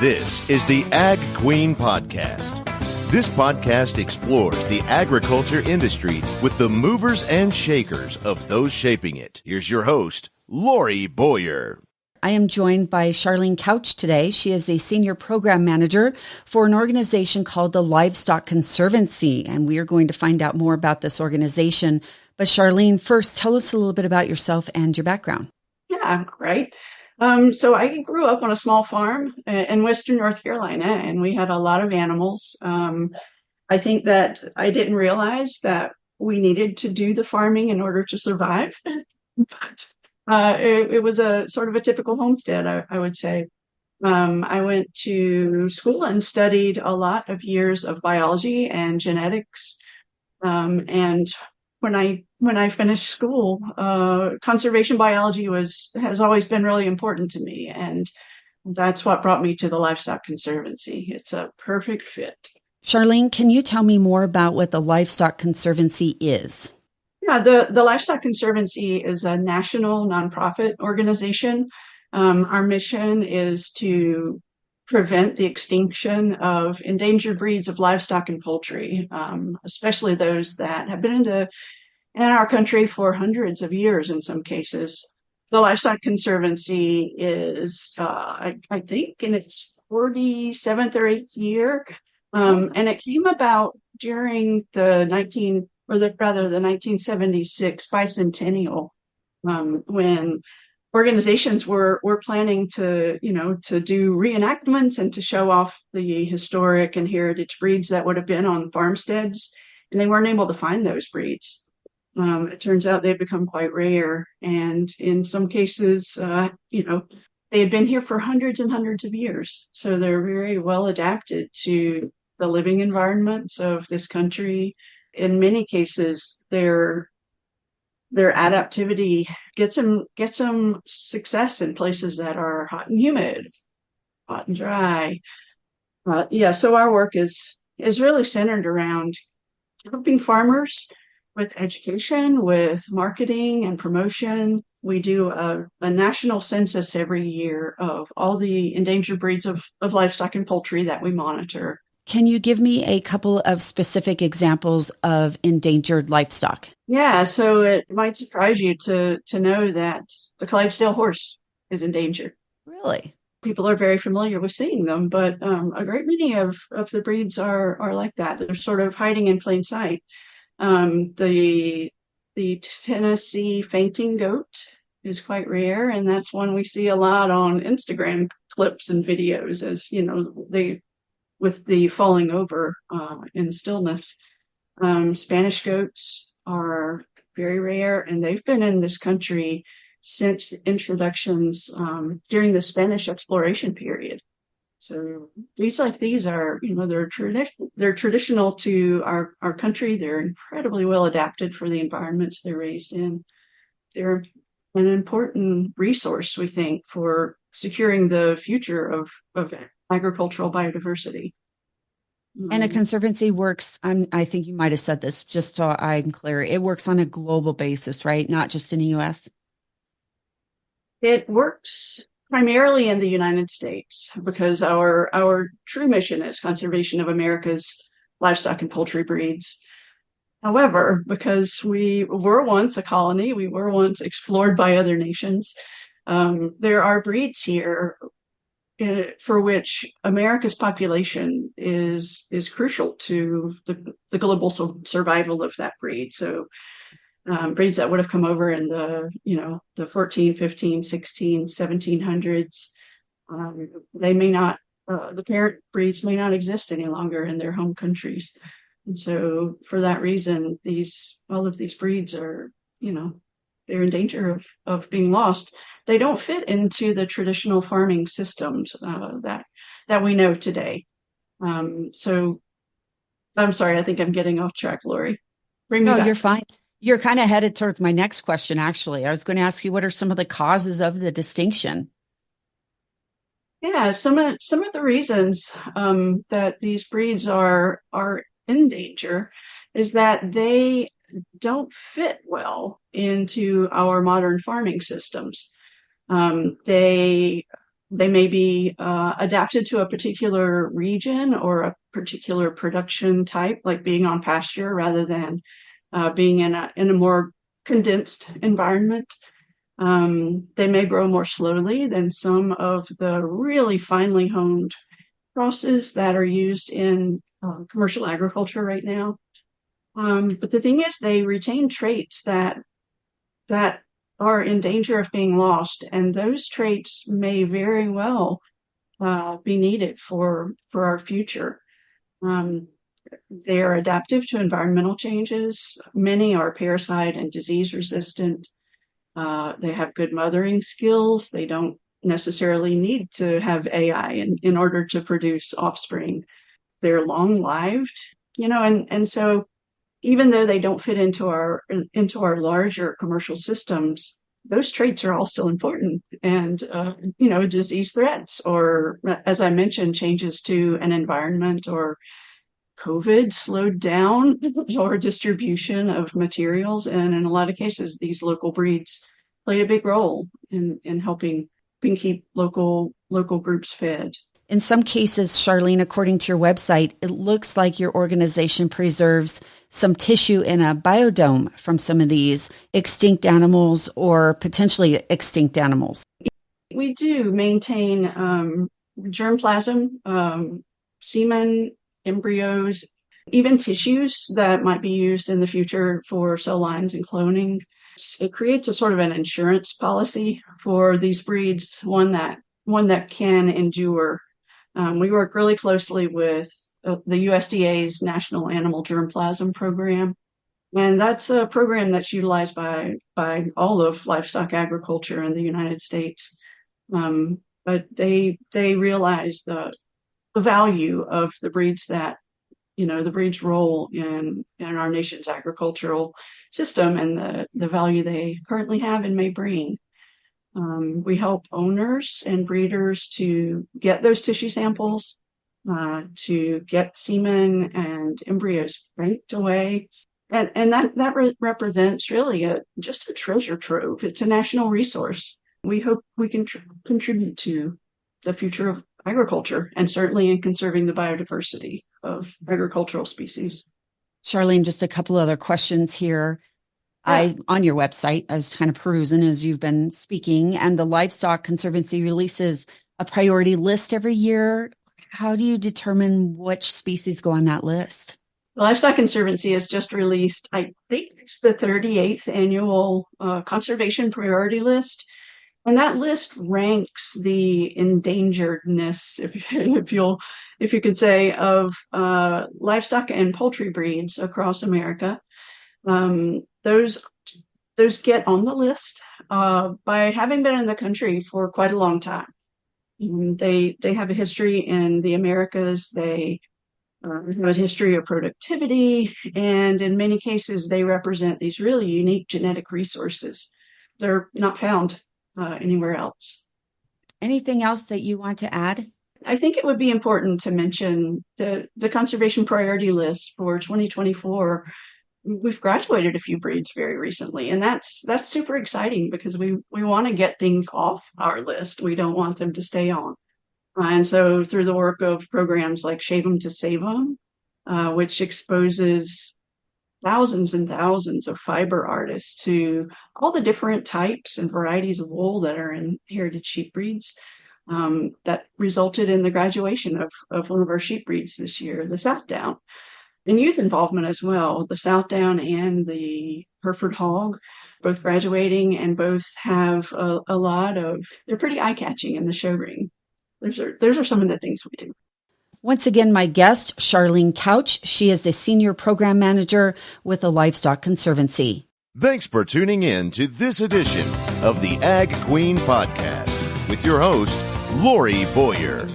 This is the Ag Queen Podcast. This podcast explores the agriculture industry with the movers and shakers of those shaping it. Here's your host, Lori Boyer. I am joined by Charlene Couch today. She is a senior program manager for an organization called the Livestock Conservancy, and we are going to find out more about this organization. But Charlene, first, tell us a little bit about yourself and your background. Yeah, right. So I grew up on a small farm in Western North Carolina, and we had a lot of animals. I think that I didn't realize that we needed to do the farming in order to survive. But it was a sort of a typical homestead, I would say. I went to school and studied a lot of years of biology and genetics. And when I finished school, conservation biology has always been really important to me, and that's what brought me to the Livestock Conservancy. It's a perfect fit. Charlene, can you tell me more about what the Livestock Conservancy is? Yeah, the Livestock Conservancy is a national nonprofit organization. Our mission is to prevent the extinction of endangered breeds of livestock and poultry, especially those that have been in our country for hundreds of years in some cases. The Livestock Conservancy is, I think, in its 47th or 8th year, and it came about during the 1976 bicentennial, when organizations were planning to do reenactments and to show off the historic and heritage breeds that would have been on farmsteads, and they weren't able to find those breeds. It turns out they've become quite rare, and in some cases, they had been here for hundreds and hundreds of years, so they're very well adapted to the living environments of this country. In many cases, their adaptivity gets them success in places that are hot and humid, hot and dry. So our work is really centered around helping farmers with education, with marketing and promotion. We do a national census every year of all the endangered breeds of livestock and poultry that we monitor. Can you give me a couple of specific examples of endangered livestock? Yeah, so it might surprise you to know that the Clydesdale horse is endangered. Really? People are very familiar with seeing them, but a great many of the breeds are like that. They're sort of hiding in plain sight. The Tennessee fainting goat is quite rare, and that's one we see a lot on Instagram clips and videos, as with the falling over in stillness. Spanish goats are very rare, and they've been in this country since the introductions during the Spanish exploration period. So breeds like these are, they're traditional to our country. They're incredibly well adapted for the environments they're raised in. They're an important resource, we think, for securing the future of agricultural biodiversity. And a conservancy works on, I think you might have said this, just so I'm clear, it works on a global basis, right? Not just in the U.S.? It works primarily in the United States because our true mission is conservation of America's livestock and poultry breeds. However, because we were once a colony, we were once explored by other nations, there are breeds here for which America's population is crucial to the global survival of that breed. So breeds that would have come over in the 14, 15, 16, 1700s, they may not, the parent breeds may not exist any longer in their home countries. And so for that reason, all of these breeds are, they're in danger of being lost. They don't fit into the traditional farming systems that we know today. So I'm sorry, I think I'm getting off track, Lori. No, you're fine. You're kind of headed towards my next question, actually. I was going to ask you, what are some of the causes of the distinction? Yeah, some of the reasons that these breeds are in danger is that they don't fit well into our modern farming systems. They They may be adapted to a particular region or a particular production type, like being on pasture rather than being in a more condensed environment. They may grow more slowly than some of the really finely honed crosses that are used in commercial agriculture right now. But the thing is, they retain traits that are in danger of being lost, and those traits may very well be needed for our future. They are adaptive to environmental changes. Many are parasite and disease resistant. They have good mothering skills. They don't necessarily need to have AI in order to produce offspring. They're long-lived, and so even though they don't fit into our larger commercial systems, those traits are all still important. And disease threats, or as I mentioned, changes to an environment, or COVID slowed down our distribution of materials, and in a lot of cases, these local breeds played a big role in helping keep local groups fed. In some cases, Charlene, according to your website, it looks like your organization preserves some tissue in a biodome from some of these extinct animals or potentially extinct animals. We do maintain germplasm, semen, embryos, even tissues that might be used in the future for cell lines and cloning. It creates a sort of an insurance policy for these breeds, one that can endure. We work really closely with the USDA's National Animal Germplasm Program, and that's a program that's utilized by all of livestock agriculture in the United States. But they realize the value of the breeds the breed's role in our nation's agricultural system, and the value they currently have and may bring. We help owners and breeders to get those tissue samples, to get semen and embryos banked away. And that represents really just a treasure trove. It's a national resource. We hope we can contribute to the future of agriculture, and certainly in conserving the biodiversity of agricultural species. Charlene, just a couple other questions here. Yeah. On your website, I was kind of perusing as you've been speaking, and the Livestock Conservancy releases a priority list every year. How do you determine which species go on that list? The Livestock Conservancy has just released, I think it's the 38th annual conservation priority list. And that list ranks the endangeredness, if you could say, of livestock and poultry breeds across America. Those get on the list by having been in the country for quite a long time. They have a history in the Americas. They have a history of productivity, and in many cases, they represent these really unique genetic resources. They're not found anywhere else. Anything else that you want to add? I think it would be important to mention the conservation priority list for 2024. We've graduated a few breeds very recently, and that's super exciting because we want to get things off our list. We don't want them to stay on. And so through the work of programs like Shave 'em to Save 'em, which exposes thousands and thousands of fiber artists to all the different types and varieties of wool that are in heritage sheep breeds, that resulted in the graduation of one of our sheep breeds this year, the Southdown. And youth involvement as well. The Southdown and the Hereford Hog, both graduating, and both have a lot of, they're pretty eye-catching in the show ring. Those are some of the things we do. Once again, my guest, Charlene Couch. She is the Senior Program Manager with the Livestock Conservancy. Thanks for tuning in to this edition of the Ag Queen Podcast with your host, Lori Boyer.